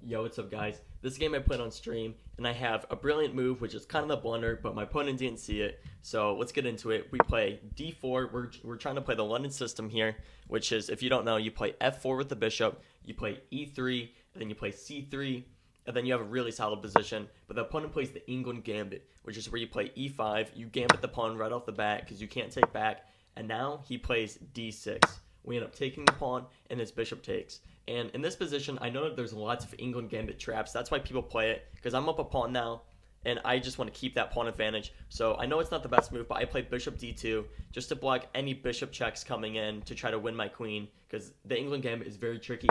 Yo, what's up, guys? This game I played on stream, and I have a brilliant move, which is kind of the blunder, but my opponent didn't see it. So let's get into it. We play d4. We're trying to play the London system here, which is, if you don't know, you play f4 with the bishop, you play e3, and then you play c3, and then you have a really solid position. But the opponent plays the England gambit, which is where you play e5. You gambit the pawn right off the bat because you can't take back. And now he plays d6. We end up taking the pawn, and his bishop takes. And in this position, I know that there's lots of England gambit traps. That's why people play it, because I'm up a pawn now, and I just want to keep that pawn advantage. So I know it's not the best move, but I played bishop d2 just to block any bishop checks coming in to try to win my queen, because the England gambit is very tricky.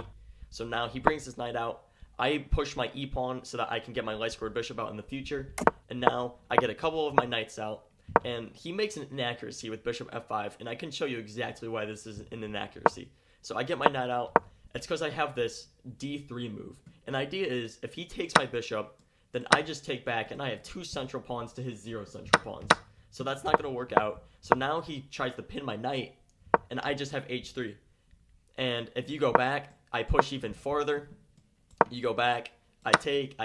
So now he brings his knight out. I push my e-pawn so that I can get my light-squared bishop out in the future. And now I get a couple of my knights out. And he makes an inaccuracy with bishop f5, and I can show you exactly why this is an inaccuracy. So I get my knight out. It's because I have this d3 move. And the idea is, if he takes my bishop, then I just take back, and I have two central pawns to his 0 central pawns. So that's not going to work out. So now he tries to pin my knight, and I just have h3. And if you go back, I push even farther. You go back, I take,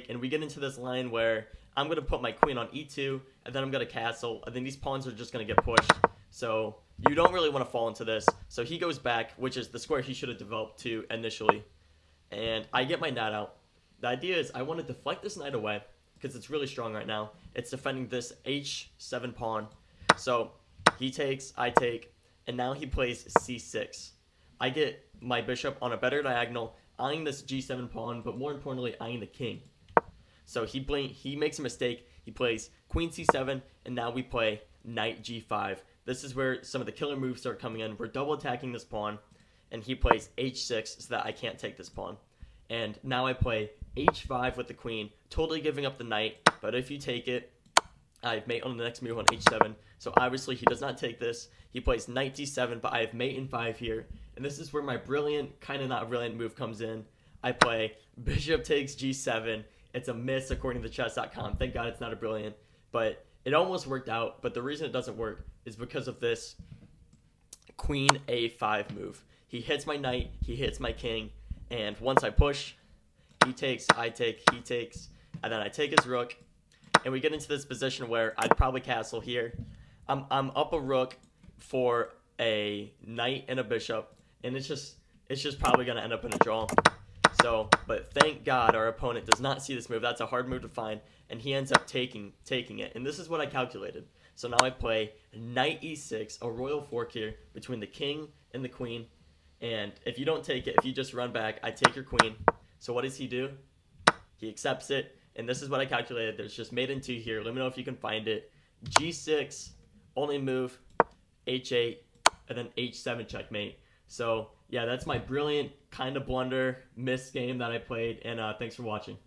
and we get into this line where I'm going to put my queen on e2, and then I'm going to castle, and then these pawns are just going to get pushed. So you don't really want to fall into this. So he goes back, which is the square he should have developed to initially. And I get my knight out. The idea is I want to deflect this knight away, because it's really strong right now. It's defending this h7 pawn. So he takes, I take, and now he plays c6. I get my bishop on a better diagonal, eyeing this g7 pawn, but more importantly, eyeing the king. So he makes a mistake. He plays queen c7, and now we play knight g5. This is where some of the killer moves start coming in. We're double attacking this pawn, and he plays h6 so that I can't take this pawn. And now I play h5 with the queen, totally giving up the knight. But if you take it, I have mate on the next move on h7. So obviously he does not take this. He plays knight d7, but I have mate in 5 here. And this is where my brilliant, kind of not brilliant move comes in. I play bishop takes g7. It's a miss according to chess.com. Thank God it's not a brilliant. But it almost worked out. But the reason it doesn't work is because of this queen a5 move. He hits my knight. He hits my king. And once I push, he takes, I take, he takes. And then I take his rook. And we get into this position where I'd probably castle here. I'm up a rook for a knight and a bishop. And it's just probably going to end up in a draw. So, but thank God our opponent does not see this move. That's a hard move to find, and he ends up taking it. And this is what I calculated. So now I play knight e6, a royal fork here between the king and the queen. And if you don't take it, if you just run back, I take your queen. So what does he do? He accepts it, and this is what I calculated. There's just mate in 2 here. Let me know if you can find it. G6, only move, h8, and then h7 checkmate. So yeah, that's my brilliant kind of blunder miss game that I played, and thanks for watching.